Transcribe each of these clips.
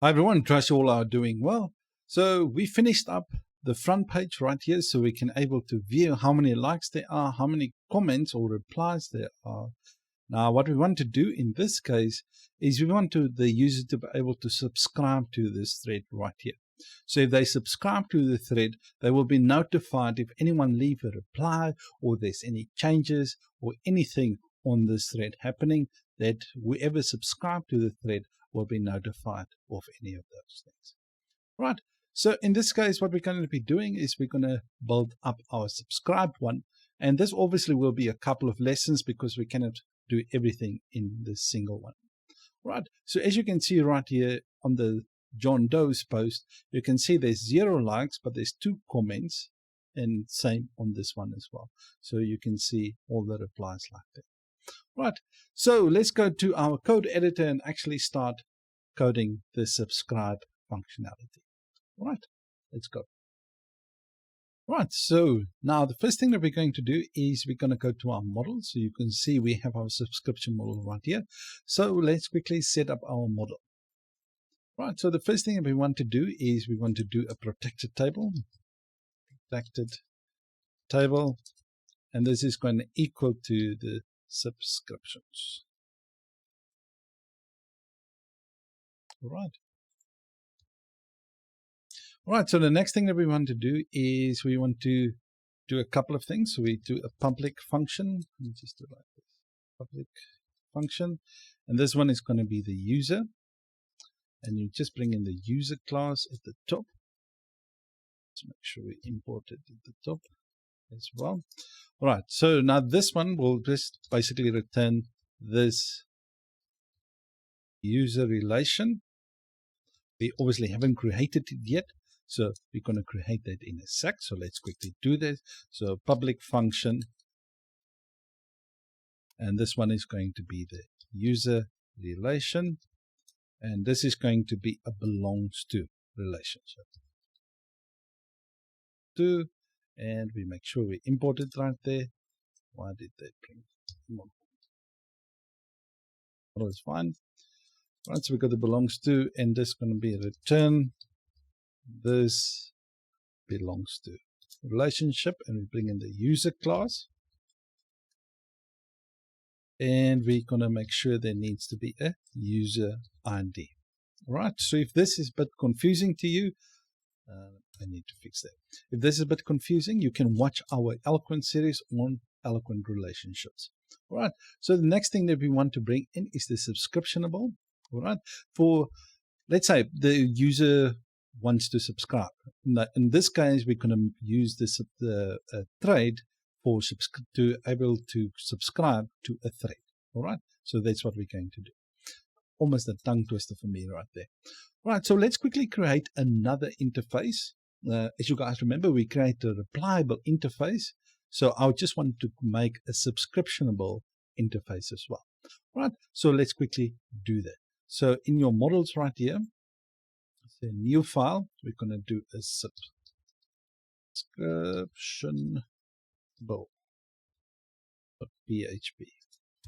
Hi everyone, trust you all are doing well. So we finished up the front page right here so we can able to view how many likes there are, how many comments or replies there are. Now what we want to do in this case is we want the user to be able to subscribe to this thread right here. So if they subscribe to the thread, they will be notified if anyone leave a reply or there's any changes or anything on this thread happening, that whoever subscribed to the thread will be notified of any of those things. Right. So in this case, what we're going to be doing is we're going to build up our subscribed one. And this obviously will be a couple of lessons because we cannot do everything in this single one. Right. So as you can see right here on the John Doe's post, you can see there's 0 likes, but there's 2 comments, and same on this one as well. So you can see all the replies like that. Right, so let's go to our code editor and actually start coding the subscribe functionality. Right, let's go. Right, so now the first thing that we're going to do is we're going to go to our model. So you can see we have our subscription model right here. So let's quickly set up our model. Right, so the first thing that we want to do is we want to do a protected table. Protected table, and this is going to equal to the subscriptions. Right. Right, so the next thing that we want to do is we want to do a couple of things. So we do a public function. Let me just do it like this. Public function. And this one is going to be the user. And you just bring in the user class at the top. Let's make sure we import it at the top as well. All right, so now this one will just basically return this user relation. We obviously haven't created it yet, so we're going to create that in a sec. So let's quickly do this. So public function, and this one is going to be the user relation, and this is going to be a belongs to relationship. And we make sure we import it right there. Why did they bring it? Well, it's fine. Right, so we got the belongs to, and this is going to be return this belongs to relationship, and we bring in the user class, and we're going to make sure there needs to be a user ID. All right, so if this is a bit confusing to you, I need to fix that. If this is a bit confusing, you can watch our Eloquent series on Eloquent relationships. All right, so the next thing that we want to bring in is the subscriptionAble. All right, for, let's say the user wants to subscribe. In this case, we're going to use this thread for to able to subscribe to a thread. All right, so that's what we're going to do. Almost a tongue twister for me right there. All right, so let's quickly create another interface. As you guys remember, we create a replyable interface. So I just want to make a subscriptionAble interface as well. All right, so let's quickly do that. So in your models right here, a new file, we're going to do a subscriptionAble.php.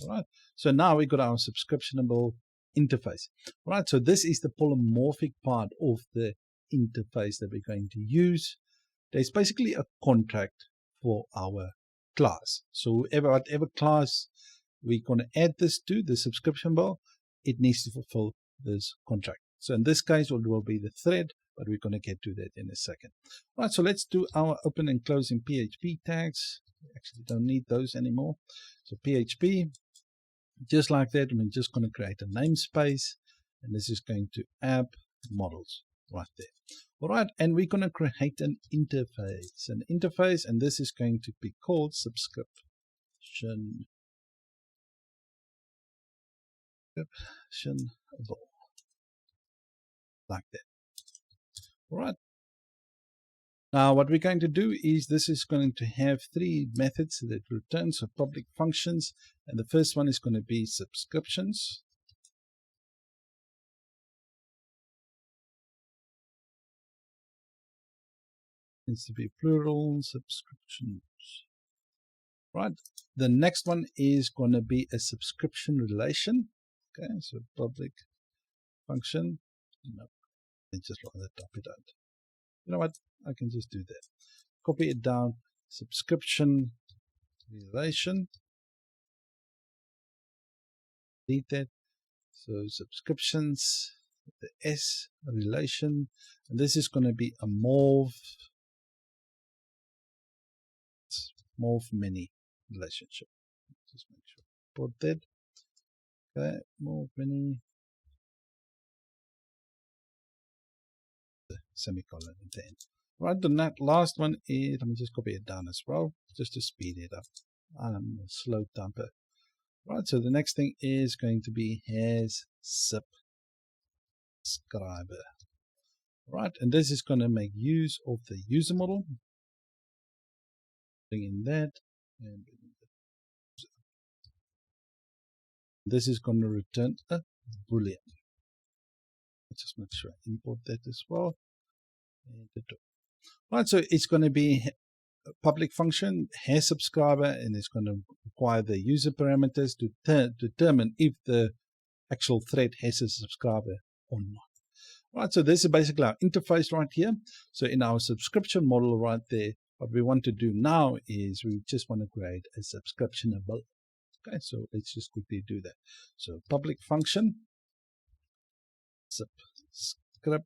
All right, so now we got our subscriptionAble interface. All right, so this is the polymorphic part of the interface that we're going to use. There's basically a contract for our class. So whatever class we're going to add this to, the subscriptionAble, it needs to fulfill this contract. So in this case, it will be the thread, but we're going to get to that in a second. All right, so let's do our open and closing PHP tags. We actually don't need those anymore. So PHP, just like that, we're just going to create a namespace, and this is going to app models right there. All right, and we're going to create an interface, and this is going to be called subscriptionAble. Like that. All right. Now what we're going to do is this is going to have 3 methods that return, so public functions, and the first one is going to be subscriptions. It needs to be plural subscriptions. Right. The next one is going to be a subscription relation. Okay, so public function, and just rather type it out. You know what? I can just do that. Copy it down. Subscription relation. Delete that. So subscriptions, the S relation, and this is going to be a mauve many relationship. Just make sure put that. Okay, mauve many. The semicolon at the end. Right, the last one is, let me just copy it down as well, just to speed it up. I'm a slow typer. Right, so the next thing is going to be has subscriber. Right, and this is going to make use of the user model. Bring in that, and this is going to return a boolean. Let's just make sure I import that as well. Right, so it's going to be a public function, has subscriber, and it's going to require the user parameters to determine if the actual thread has a subscriber or not. Right, so this is basically our interface right here. So in our subscription model right there, what we want to do now is we just want to create a subscriptionAble. Okay, so let's just quickly do that. So public function, subscriptionAble.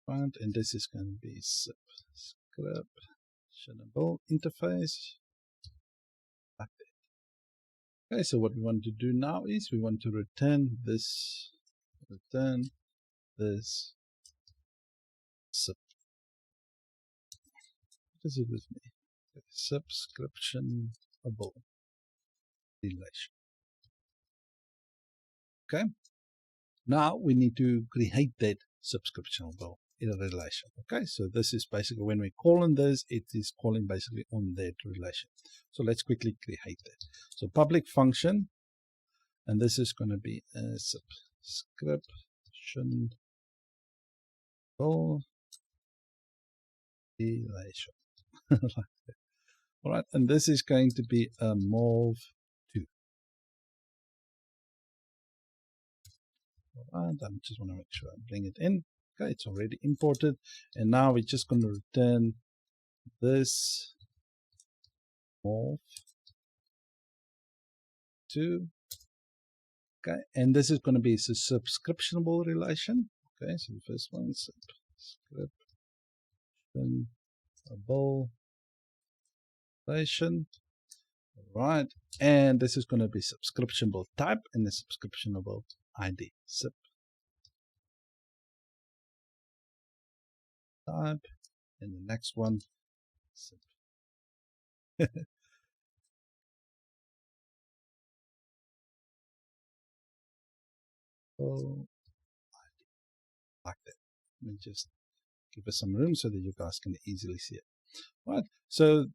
Right, and this is going to be subscriptionAble interface. Like that. Okay, so what we want to do now is we want to return this sub. What is it with me? SubscriptionAble relation. Okay. Now we need to create that subscriptionAble in a relation. Okay, so this is basically when we call on this, it is calling basically on that relation. So let's quickly create that. So public function, and this is going to be a subscriptionAble relation. Like that. All right, and this is going to be a mauve2. All right, I just want to make sure I bring it in. Okay, it's already imported, and now we're just going to return this mauve2. Okay, and this is going to be a subscriptionAble relation. Okay, so the first one is subscriptionAble relation. Right, and this is going to be subscriptionAble type and the subscriptionAble ID. Sub type, and the next one sub. Like that. Let me just give us some room so that you guys can easily see it. Right, so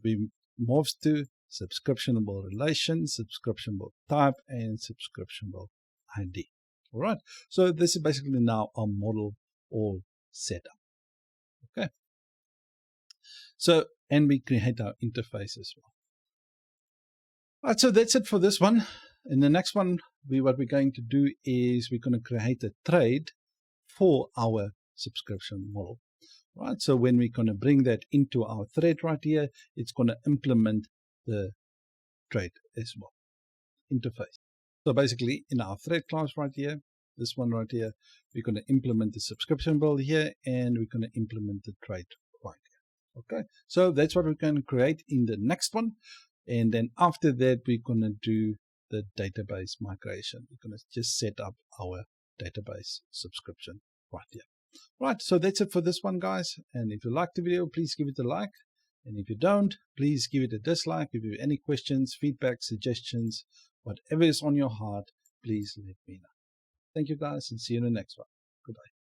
we moves to subscriptionAble relation, subscriptionAble type, and subscriptionAble ID. All right, so this is basically now our model all set up. Okay, so and we create our interface as well. All right, so that's it for this one. In the next one, what we're going to do is we're going to create a trade for our subscription model. Right, so when we're going to bring that into our thread right here, it's going to implement the trade as well, interface. So basically in our thread class right here, this one right here, we're going to implement the subscriptionAble here, and we're going to implement the trade right here. Okay, so that's what we're going to create in the next one. And then after that, we're going to do the database migration. We're going to just set up our database subscription right here. Right, so that's it for this one, guys. And if you like the video, please give it a like. And if you don't, please give it a dislike. If you have any questions, feedback, suggestions, whatever is on your heart, please let me know. Thank you, guys, and see you in the next one.